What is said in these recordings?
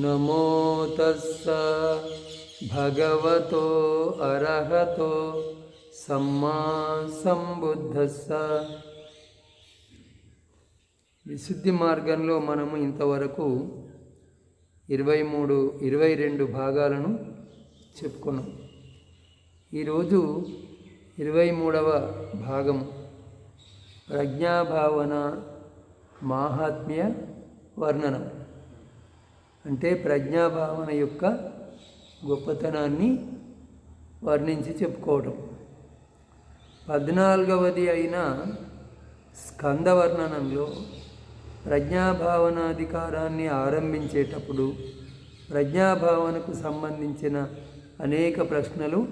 నమో తస్స భగవతో అర్హతో సమ్మా సంబుద్ధస్స. విశుద్ధి మార్గంలో మనము ఇంతవరకు 22 భాగాలను చెప్పుకున్నాం. ఈరోజు 23వ భాగం ప్రజ్ఞాభావన మాహాత్మ్య వర్ణనం. అంటే ప్రజ్ఞాభావన యొక్క గొప్పతనాన్ని వర్ణించి చెప్పుకోవడం. 14వది అయిన స్కంద వర్ణనంలో ప్రజ్ఞాభావనాధికారాన్ని ఆరంభించేటప్పుడు ప్రజ్ఞాభావనకు సంబంధించిన అనేక ప్రశ్నలు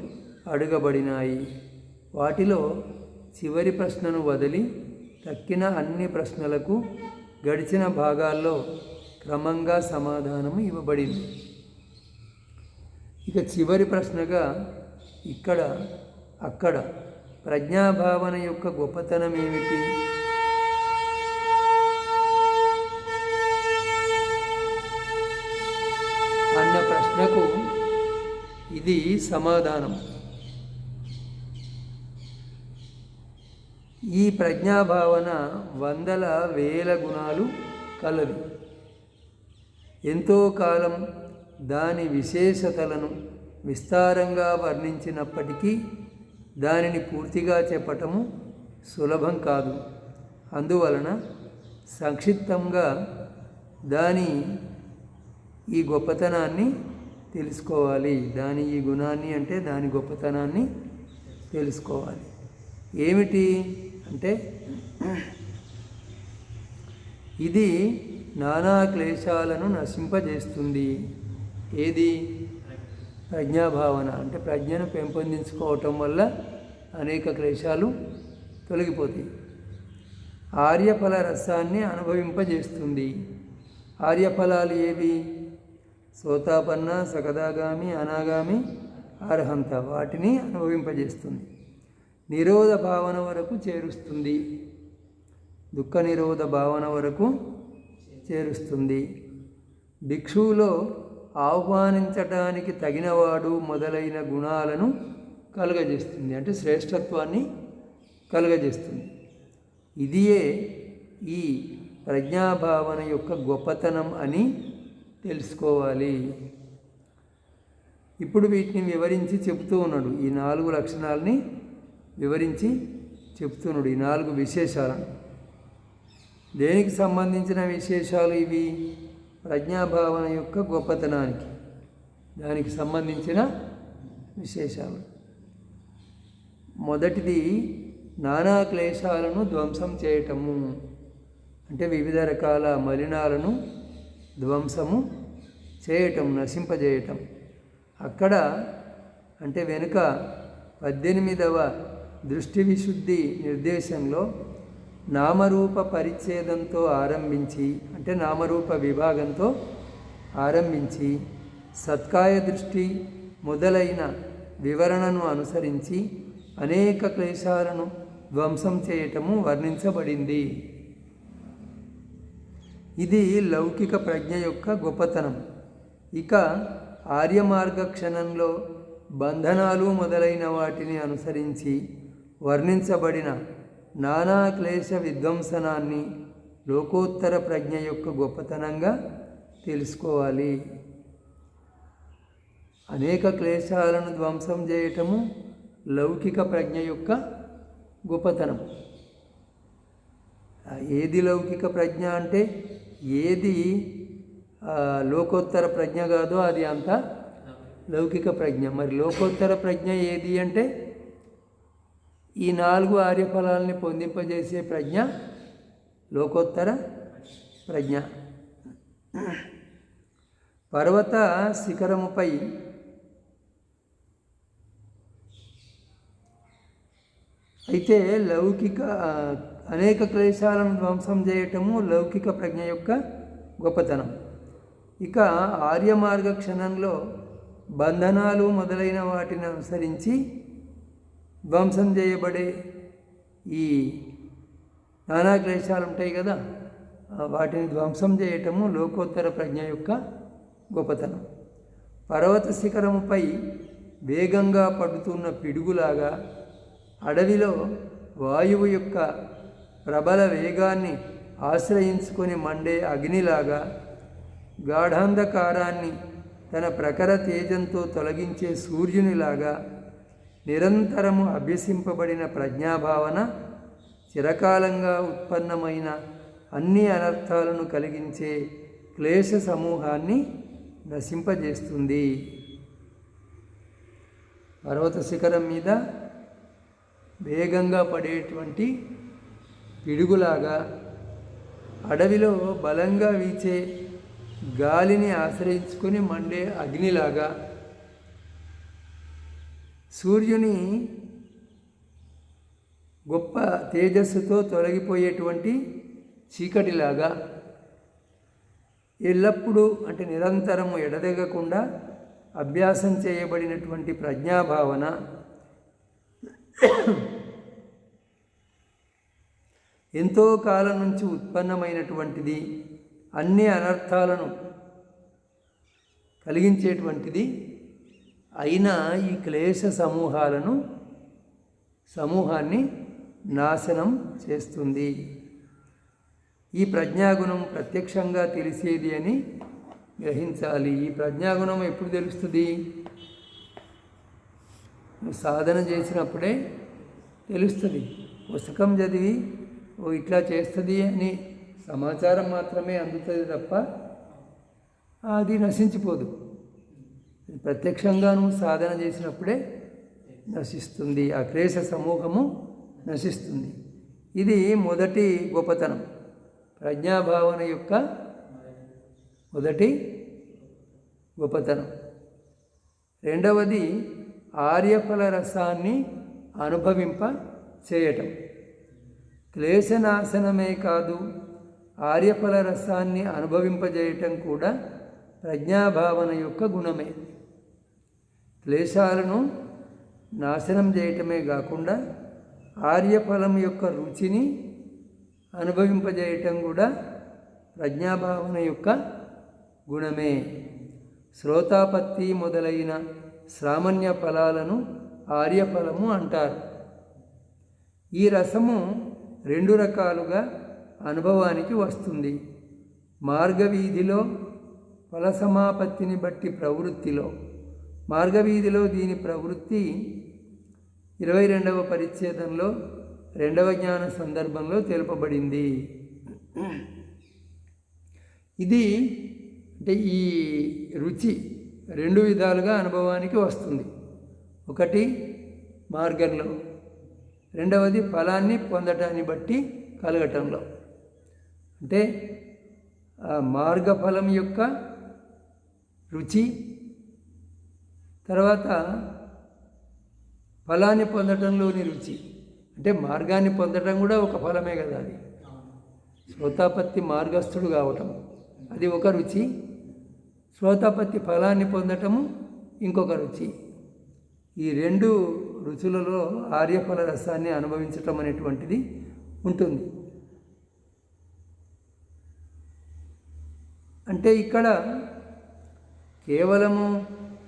అడుగబడినాయి. వాటిలో చివరి ప్రశ్నను వదిలి తక్కిన అన్ని ప్రశ్నలకు గడిచిన భాగాల్లో క్రమంగా సమాధానం ఇవ్వబడింది. ఇక చివరి ప్రశ్నగా ఇక్కడ అక్కడ ప్రజ్ఞాభావన యొక్క గొప్పతనం ఏమిటి అన్న ప్రశ్నకు ఇది సమాధానం. ఈ ప్రజ్ఞాభావన వందల వేల గుణాలు కలది. ఎంతో కాలం దాని విశేషతలను విస్తారంగా వర్ణించినప్పటికీ దానిని పూర్తిగా చెప్పటము సులభం కాదు. అందువలన సంక్షిప్తంగా దాని ఈ గొప్పతనాన్ని తెలుసుకోవాలి. దాని ఈ గుణాన్ని అంటే దాని గొప్పతనాన్ని తెలుసుకోవాలి. ఏమిటి అంటే ఇది నానా క్లేశాలను నశింపజేస్తుంది. ఏది? ప్రజ్ఞాభావన. అంటే ప్రజ్ఞను పెంపొందించుకోవటం వల్ల అనేక క్లేశాలు తొలగిపోతాయి. ఆర్యఫల రసాన్ని అనుభవింపజేస్తుంది. ఆర్యఫలాలు ఏవి? సోతాపన్న, సకదాగామి, అనాగామి, అర్హంత. వాటిని అనుభవింపజేస్తుంది. నిరోధ భావన వరకు చేరుస్తుంది. దుఃఖ నిరోధ భావన వరకు చేరుస్తుంది. భిక్షువులో ఆహ్వానించటానికి తగినవాడు మొదలైన గుణాలను కలుగజేస్తుంది. అంటే శ్రేష్టత్వాన్ని కలుగజేస్తుంది. ఇదియే ఈ ప్రజ్ఞాభావన యొక్క గొప్పతనం అని తెలుసుకోవాలి. ఇప్పుడు వీటిని వివరించి చెప్తూ ఉన్నాడు. ఈ 4 లక్షణాలని వివరించి చెప్తున్నాడు. ఈ 4 విశేషాలను. దేనికి సంబంధించిన విశేషాలు ఇవి? ప్రజ్ఞాభావన యొక్క గొప్పతనానికి దానికి సంబంధించిన విశేషాలు. మొదటిది నానా క్లేశాలను ధ్వంసం చేయటము. అంటే వివిధ రకాల మలినాలను ధ్వంసము చేయటం, నశింపజేయటం. అక్కడ అంటే వెనుక 18వ దృష్టి విశుద్ధి నిర్దేశంలో నామరూప పరిచ్ఛేదంతో ఆరంభించి, అంటే నామరూప విభాగంతో ఆరంభించి సత్కాయ దృష్టి మొదలైన వివరణను అనుసరించి అనేక క్లేశాలను ధ్వంసం చేయటము వర్ణించబడింది. ఇది లౌకిక ప్రజ్ఞ యొక్క గొప్పతనం. ఇక ఆర్యమార్గ క్షణంలో బంధనాలు మొదలైన వాటిని అనుసరించి వర్ణించబడిన నానా క్లేశ విధ్వంసనాన్ని లోకోత్తర ప్రజ్ఞ యొక్క గొప్పతనంగా తెలుసుకోవాలి. అనేక క్లేశాలను ధ్వంసం చేయటము లౌకిక ప్రజ్ఞ యొక్క గొప్పతనం. ఏది లౌకిక ప్రజ్ఞ అంటే ఏది లోకోత్తర ప్రజ్ఞ కాదో అది అంతా లౌకిక ప్రజ్ఞ. మరి లోకోత్తర ప్రజ్ఞ ఏది అంటే ఈ 4 ఆర్యఫలాల్ని పొందింపజేసే ప్రజ్ఞ లోకోత్తర ప్రజ్ఞ. పర్వత శిఖరముపై అయితే లౌకిక అనేక క్లేశాలను ధ్వంసం చేయటము లౌకిక ప్రజ్ఞ యొక్క గొప్పతనం. ఇక ఆర్యమార్గ క్షణంలో బంధనాలు మొదలైన వాటిని అనుసరించి ధ్వంసం చేయబడే ఈ నానా క్లేశాలు ఉంటాయి కదా, వాటిని ధ్వంసం చేయటము లోకోత్తర ప్రజ్ఞ యొక్క గొప్పతనం. పర్వత శిఖరముపై వేగంగా పడుతున్న పిడుగులాగా, అడవిలో వాయువు యొక్క ప్రబల వేగాన్ని ఆశ్రయించుకొని మండే అగ్నిలాగా, గాఢాంధకారాన్ని తన ప్రఖర తేజంతో తొలగించే సూర్యునిలాగా నిరంతరము అభ్యసింపబడిన ప్రజ్ఞాభావన చిరకాలంగా ఉత్పన్నమైన అన్ని అనర్థాలను కలిగించే క్లేశ సమూహాన్ని నశింపజేస్తుంది. పర్వత శిఖరం మీద వేగంగా పడేటువంటి పిడుగులాగా, అడవిలో బలంగా వీచే గాలిని ఆశ్రయించుకొని మండే అగ్నిలాగా, సూర్యుని గొప్ప తేజస్సుతో తొలగిపోయేటువంటి చీకటిలాగా, ఎల్లప్పుడూ అంటే నిరంతరము ఎడతెగకుండా అభ్యాసం చేయబడినటువంటి ప్రజ్ఞాభావన ఎంతో కాలం నుంచి ఉత్పన్నమైనటువంటిది, అన్ని అనర్థాలను కలిగించేటువంటిది అయిన ఈ క్లేశ సమూహాన్ని నాశనం చేస్తుంది. ఈ ప్రజ్ఞాగుణం ప్రత్యక్షంగా తెలిసేది అని గ్రహించాలి. ఈ ప్రజ్ఞాగుణం ఎప్పుడు తెలుస్తుంది? నువ్వు సాధన చేసినప్పుడే తెలుస్తుంది. పుస్తకం చదివి ఇట్లా చేస్తుంది అని సమాచారం మాత్రమే అందుతుంది తప్ప అది నశించిపోదు. ప్రత్యక్షంగా నువ్వు సాధన చేసినప్పుడే నశిస్తుంది. ఆ క్లేశ సమూహము నశిస్తుంది. ఇది మొదటి గొప్పతనం, ప్రజ్ఞాభావన యొక్క మొదటి గొప్పతనం. రెండవది ఆర్యఫల రసాన్ని అనుభవింప చేయటం. క్లేశనాశనమే కాదు, ఆర్యఫల రసాన్ని అనుభవింపజేయటం కూడా ప్రజ్ఞాభావన యొక్క గుణమే. క్లేశాలను నాశనం చేయటమే కాకుండా ఆర్యఫలం యొక్క రుచిని అనుభవింపజేయటం కూడా ప్రజ్ఞాభావన యొక్క గుణమే. శ్రోతాపత్తి మొదలైన సామాన్య ఫలాలను ఆర్యఫలము అంటారు. ఈ రసము రెండు రకాలుగా అనుభవానికి వస్తుంది. మార్గవీధిలో ఫల సమాపత్తిని బట్టి ప్రవృత్తిలో. మార్గవీధిలో దీని ప్రవృత్తి 22వ పరిచ్ఛేదంలో 2వ జ్ఞాన సందర్భంలో తెలుపబడింది. ఇది అంటే ఈ రుచి రెండు విధాలుగా అనుభవానికి వస్తుంది. ఒకటి మార్గంలో, రెండవది ఫలాన్ని పొందటాన్ని బట్టి కలగటంలో. అంటే మార్గఫలం యొక్క రుచి, తర్వాత ఫలాన్ని పొందటంలోని రుచి. అంటే మార్గాన్ని పొందటం కూడా ఒక ఫలమే కదా. అది శ్రోతాపత్తి మార్గస్థుడు కావటం అది ఒక రుచి, శ్రోతాపత్తి ఫలాన్ని పొందటము ఇంకొక రుచి. ఈ రెండు రుచులలో ఆర్యఫల రసాన్ని అనుభవించటం అనేటువంటిది ఉంటుంది. అంటే ఇక్కడ కేవలము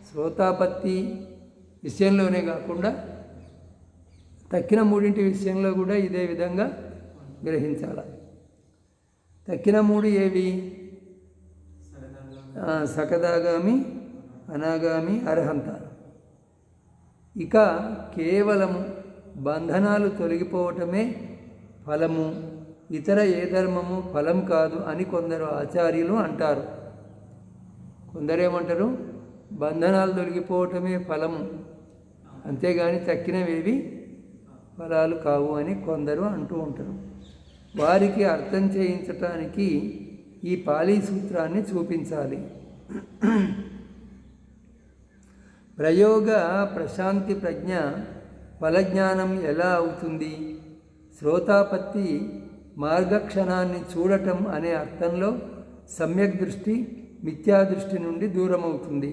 శ్రోతాపత్తి విషయంలోనే కాకుండా తక్కిన మూడింటి విషయంలో కూడా ఇదే విధంగా గ్రహించాలి. తక్కిన మూడు ఏవి? సకదాగామి, అనాగామి, అర్హంత. ఇక కేవలము బంధనాలు తొలగిపోవటమే ఫలము, ఇతర ఏ ధర్మము ఫలం కాదు అని కొందరు ఆచార్యులు అంటారు. కొందరేమంటారు? బంధనాలు తొలగిపోవటమే ఫలము, అంతేగాని తక్కినవేవి ఫలాలు కావు అని కొందరు అంటూ ఉంటారు. వారికి అర్థం చేయించటానికి ఈ పాళీ సూత్రాన్ని చూపించాలి. ప్రయోగ ప్రశాంతి ప్రజ్ఞ ఫలజ్ఞానం ఎలా అవుతుంది? శ్రోతాపత్తి మార్గక్షణాన్ని చూడటం అనే అర్థంలో సమ్యక్ దృష్టి మిథ్యాదృష్టి నుండి దూరమవుతుంది.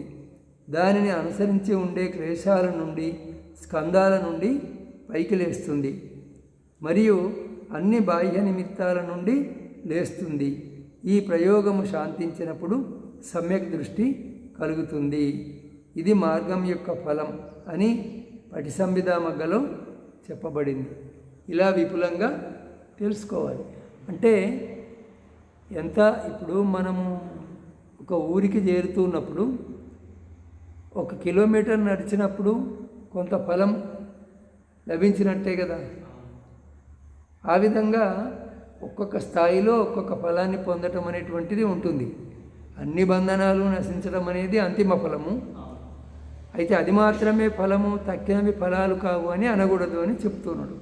దానిని అనుసరించి ఉండే క్లేశాల నుండి, స్కందాల నుండి పైకి లేస్తుంది మరియు అన్ని బాహ్య నిమిత్తాల నుండి లేస్తుంది. ఈ ప్రయోగము శాంతించినప్పుడు సమ్యక్ దృష్టి కలుగుతుంది. ఇది మార్గం యొక్క ఫలం అని పటిసంభిదామగ్గలో చెప్పబడింది. ఇలా విపులంగా తెలుసుకోవాలి. అంటే ఎంత ఇప్పుడు మనము ఒక ఊరికి చేరుతున్నప్పుడు 1 కిలోమీటర్ నడిచినప్పుడు కొంత ఫలం లభించినట్టే కదా. ఆ విధంగా ఒక్కొక్క స్థాయిలో ఒక్కొక్క ఫలాన్ని పొందటం అనేటువంటిది ఉంటుంది. అన్ని బంధనాలు నశించడం అనేది అంతిమ ఫలము. అయితే అది మాత్రమే ఫలము, తక్కినవి ఫలాలు కావు అని అనకూడదు అని చెప్తున్నాడు.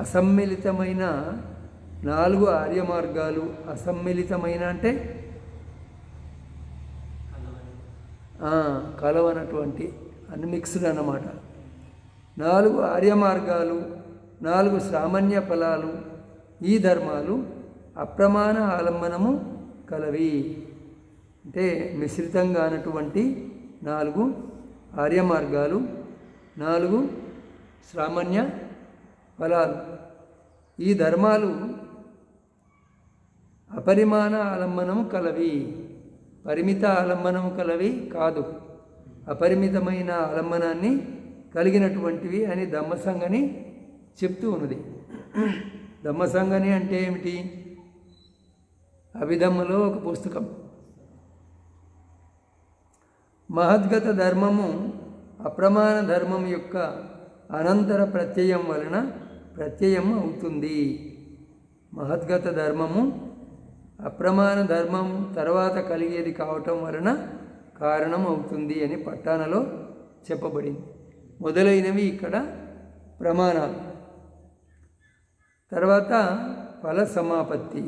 అసమ్మిళితమైన 4 ఆర్య మార్గాలు. అసమ్మిళితమైన అంటే కలవనటువంటి అన్మిక్స్డ్ అన్నమాట. 4 ఆర్య మార్గాలు, 4 సామాన్య ఫలాలు. ఈ ధర్మాలు అప్రమాణ ఆలంబనము కలవి. అంటే మిశ్రితంగా అన్నటువంటి 4 ఆర్య మార్గాలు, 4 సామాన్య ఫలాలు. ఈ ధర్మాలు అపరిమాణ ఆలంబనము కలవి. పరిమిత ఆలంబనము కలవి కాదు, అపరిమితమైన ఆలంబనాన్ని కలిగినటువంటివి అని ధమ్మసంగని చెప్తూ ఉన్నది. ధమ్మసంగని అంటే ఏమిటి? అభిధమ్మలో ఒక పుస్తకం. మహద్గత ధర్మము అప్రమాణ ధర్మం యొక్క అనంతర ప్రత్యయం వలన ప్రత్యయం అవుతుంది. మహద్గత ధర్మము అప్రమాణ ధర్మం తర్వాత కలిగేది కావటం వలన కారణం అవుతుంది అని పట్టాణలో చెప్పబడింది. మొదలైనవి ఇక్కడ ప్రమాణాలు. తర్వాత ఫల సమాపత్తి.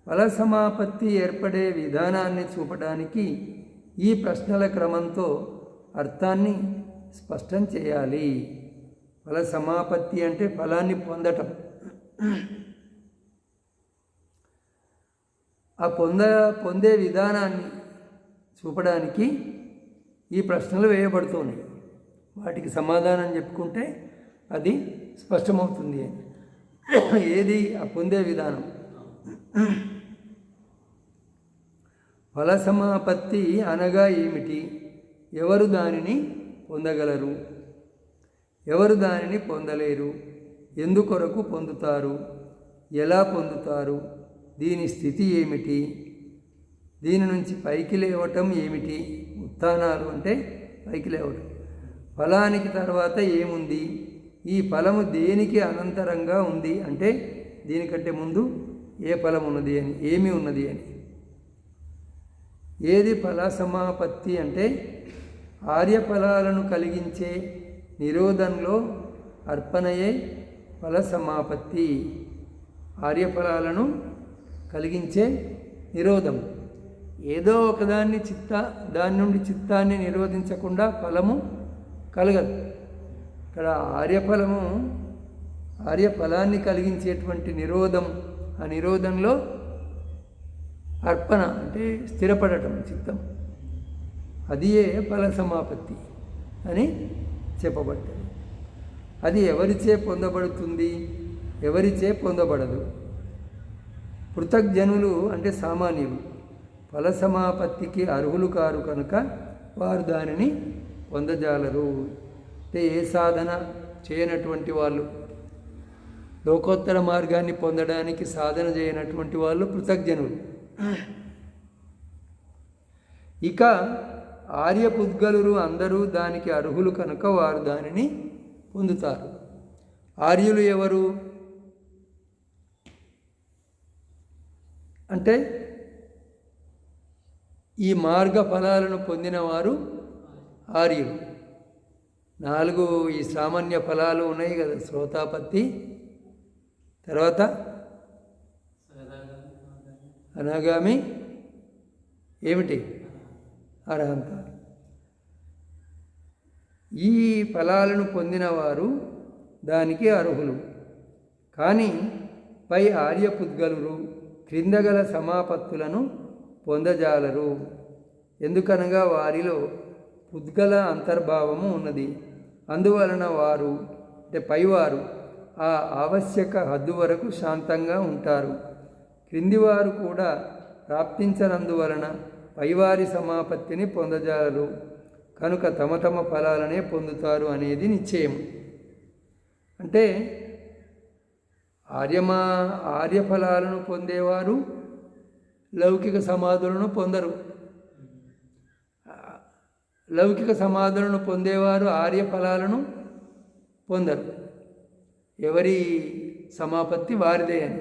ఫల సమాపత్తి ఏర్పడే విధానాన్ని చూపడానికి ఈ ప్రశ్నల క్రమంతో అర్థాన్ని స్పష్టం చేయాలి. ఫల సమాపత్తి అంటే ఫలాన్ని పొందటం. ఆ పొందే విధానాన్ని చూపడానికి ఈ ప్రశ్నలు వేయబడుతున్నాయి. వాటికి సమాధానం చెప్పుకుంటే అది స్పష్టమవుతుంది అని. ఏది ఆ పొందే విధానం? ఫల సమాపత్తి అనగా ఏమిటి? ఎవరు దానిని పొందగలరు? ఎవరు దానిని పొందలేరు? ఎందుకొరకు పొందుతారు? ఎలా పొందుతారు? దీని స్థితి ఏమిటి? దీని నుంచి పైకి లేవటం ఏమిటి? ఉత్థానాలు అంటే పైకి లేవటం. ఫలానికి తర్వాత ఏముంది? ఈ ఫలము దేనికి అనంతరంగా ఉంది అంటే దీనికంటే ముందు ఏ ఫలం ఉన్నది అని, ఏమి ఉన్నది అని. ఏది ఫల సమాపత్తి అంటే ఆర్యఫలాలను కలిగించే నిరోధంలో అర్పణయే ఫల సమాపత్తి. ఆర్యఫలాలను కలిగించే నిరోధం. ఏదో ఒకదాన్ని దాని నుండి చిత్తాన్ని నిరోధించకుండా ఫలము కలగదు. ఇక్కడ ఆర్యఫలాన్ని కలిగించేటువంటి నిరోధం. ఆ నిరోధంలో అర్పణ అంటే స్థిరపడటం చిత్తం. అదియే ఫల సమాపత్తి అని చెప్పబడ్డది. అది ఎవరిచే పొందబడుతుంది, ఎవరిచే పొందబడదు? పృథగ్జనులు అంటే సామాన్యులు ఫల సమాపత్తికి అర్హులు కారు కనుక వారు దానిని పొందజాలరు. అంటే ఏ సాధన చేయనటువంటి వాళ్ళు, లోకోత్తర మార్గాన్ని పొందడానికి సాధన చేయనటువంటి వాళ్ళు పృథగ్జనులు. ఇక ఆర్యపుద్గలురు అందరూ దానికి అర్హులు కనుక వారు దానిని పొందుతారు. ఆర్యులు ఎవరు అంటే ఈ మార్గ ఫలాలను పొందినవారు ఆర్యులు. 4 ఈ సామాన్య ఫలాలు ఉన్నాయి కదా, శ్రోతాపత్తి, తర్వాత అనాగామి, ఏమిటి అర్హంత. ఈ ఫలాలను పొందినవారు దానికి అర్హులు. కానీ పై ఆర్యపుద్గలురు క్రిందగల సమాపత్తులను పొందజాలరు. ఎందుకనగా వారిలో పుద్గల అంతర్భావము ఉన్నది. అందువలన వారు అంటే పైవారు ఆ ఆవశ్యక హద్దు వరకు శాంతంగా ఉంటారు. క్రిందివారు కూడా ప్రాప్తించనందువలన పైవారి సమాపత్తిని పొందజాలరు కనుక తమ తమ ఫలాలనే పొందుతారు అనేది నిశ్చయం. అంటే ఆర్యఫలాలను పొందేవారు లౌకిక సమాధులను పొందరు. లౌకిక సమాధులను పొందేవారు ఆర్యఫలాలను పొందరు. ఎవరి సమాపత్తి వారిదే అని.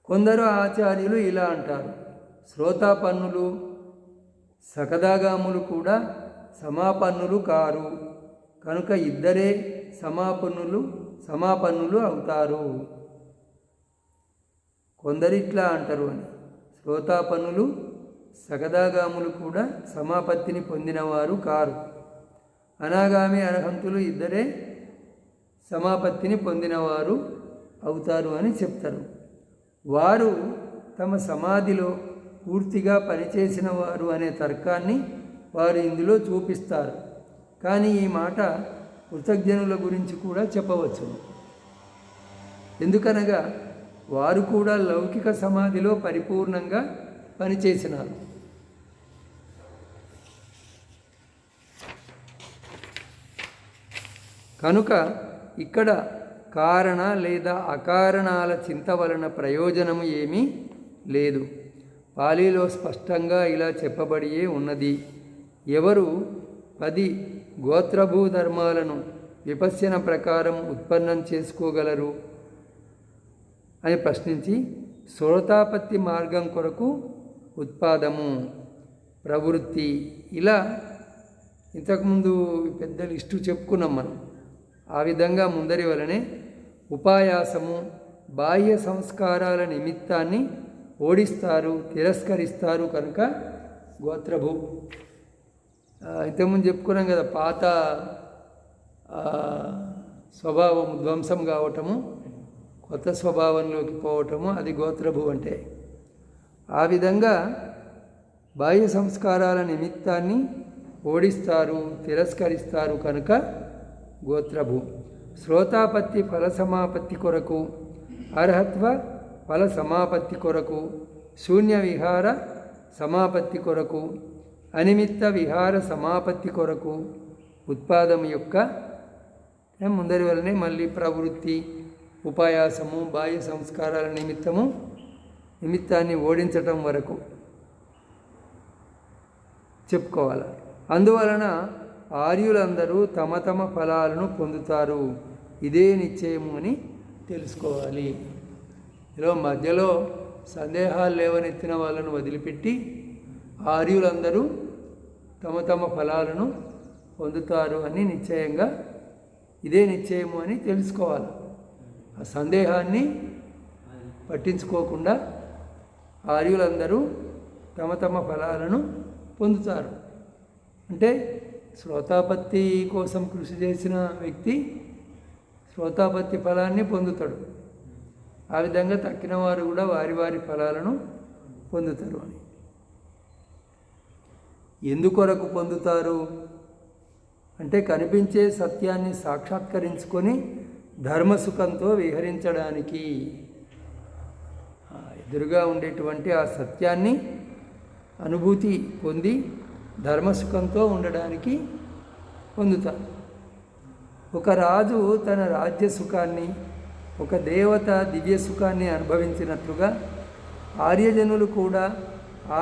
కొందరు ఆచార్యులు ఇలా అంటారు, శ్రోతాపన్నులు సకదాగాములు కూడా సమాపన్నులు కారు కనుక ఇద్దరే సమాపన్నులు అవుతారు. కొందరిట్లా అంటారు అని, శ్రోతాపన్నులు సకదాగాములు కూడా సమాపత్తిని పొందినవారు కారు, అనాగామి అర్హంతులు ఇద్దరే సమాపత్తిని పొందినవారు అవుతారు అని చెప్తారు. వారు తమ సమాధిలో పూర్తిగా పనిచేసిన వారు అనే తర్కాన్ని వారు ఇందులో చూపిస్తారు. కానీ ఈ మాట కృతజ్ఞనుల గురించి కూడా చెప్పవచ్చు. ఎందుకనగా వారు కూడా లౌకిక సమాధిలో పరిపూర్ణంగా పనిచేసినారు. కనుక ఇక్కడ కారణ లేదా అకారణాల చింత వలన ప్రయోజనము ఏమీ లేదు. పాలీలో స్పష్టంగా ఇలా చెప్పబడియే ఉన్నది, ఎవరు 10 గోత్రభూ ధర్మాలను విపశ్యన ప్రకారం ఉత్పన్నం చేసుకోగలరు అని ప్రశ్నించి, శ్రోతాపత్తి మార్గం కొరకు ఉత్పాదము, ప్రవృత్తి, ఇలా ఇంతకుముందు పెద్ద లిస్టు చెప్పుకున్నాం మనం. ఆ విధంగా ముందరి వలనే ఉపాయాసము, బాహ్య సంస్కారాల నిమిత్తాన్ని ఓడిస్తారు, తిరస్కరిస్తారు కనుక గోత్రభూ. ఇంతకుముందు చెప్పుకున్నాం కదా, పాత స్వభావం ధ్వంసం కావటము, కొత్త స్వభావంలోకి పోవటము, అది గోత్రభూ అంటే. ఆ విధంగా బాహ్య సంస్కారాల నిమిత్తాన్ని ఓడిస్తారు, తిరస్కరిస్తారు కనుక గోత్రభూ. శ్రోతాపత్తి ఫల సమాపత్తి కొరకు, అర్హత్వ ఫల సమాపత్తి కొరకు, శూన్య విహార సమాపత్తి కొరకు, అనిమిత్త విహార సమాపత్తి కొరకు ఉత్పాదం యొక్క ముందరి వలనే మళ్ళీ ప్రవృత్తి, ఉపాయాసము, బాహ్య సంస్కారాల నిమిత్తాన్ని ఓడించటం వరకు చెప్పుకోవాలి. అందువలన ఆర్యులందరూ తమ తమ ఫలాలను పొందుతారు, ఇదే నిశ్చయము అని తెలుసుకోవాలి. మధ్యలో సందేహాలు లేవనెత్తిన వాళ్ళను వదిలిపెట్టి ఆర్యులందరూ తమ తమ ఫలాలను పొందుతారు అని నిశ్చయంగా, ఇదే నిశ్చయము అని తెలుసుకోవాలి. ఆ సందేహాన్ని పట్టించుకోకుండా ఆర్యులందరూ తమ తమ ఫలాలను పొందుతారు. అంటే శ్రోతాపత్తి కోసం కృషి చేసిన వ్యక్తి శ్రోతాపత్తి ఫలాన్ని పొందుతాడు. ఆ విధంగా తక్కిన వారు కూడా వారి వారి ఫలాలను పొందుతారు అని. ఎందుకొరకు పొందుతారు అంటే కనిపించే సత్యాన్ని సాక్షాత్కరించుకొని ధర్మసుఖంతో విహరించడానికి, ఎదురుగా ఉండేటువంటి ఆ సత్యాన్ని అనుభూతి పొంది ధర్మసుఖంతో ఉండడానికి పొందుతారు. ఒక రాజు తన రాజ్య సుఖాన్ని, ఒక దేవత దివ్య సుఖాన్ని అనుభవించినట్లుగా ఆర్యజనులు కూడా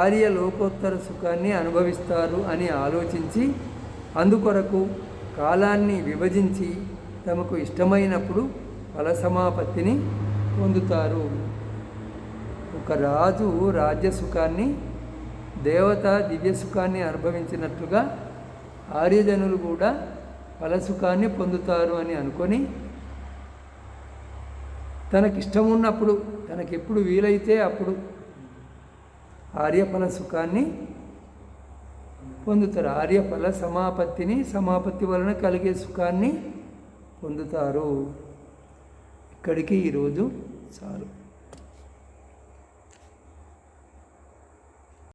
ఆర్య లోకోత్తర సుఖాన్ని అనుభవిస్తారు అని ఆలోచించి అందుకొరకు కాలాన్ని విభజించి తమకు ఇష్టమైనప్పుడు ఫల సమాపత్తిని పొందుతారు. ఒక రాజు రాజ్య సుఖాన్ని, దేవత దివ్య సుఖాన్ని అనుభవించినట్లుగా ఆర్యజనులు కూడా ఫలసుఖాన్ని పొందుతారు అని అనుకొని తనకిష్టమున్నప్పుడు, తనకెప్పుడు వీలైతే అప్పుడు ఆర్యఫల సుఖాన్ని పొందుతారు. ఆర్యఫల సమాపత్తిని, సమాపత్తి వలన కలిగే సుఖాన్ని పొందుతారు. ఇక్కడికి ఈరోజు చాలు.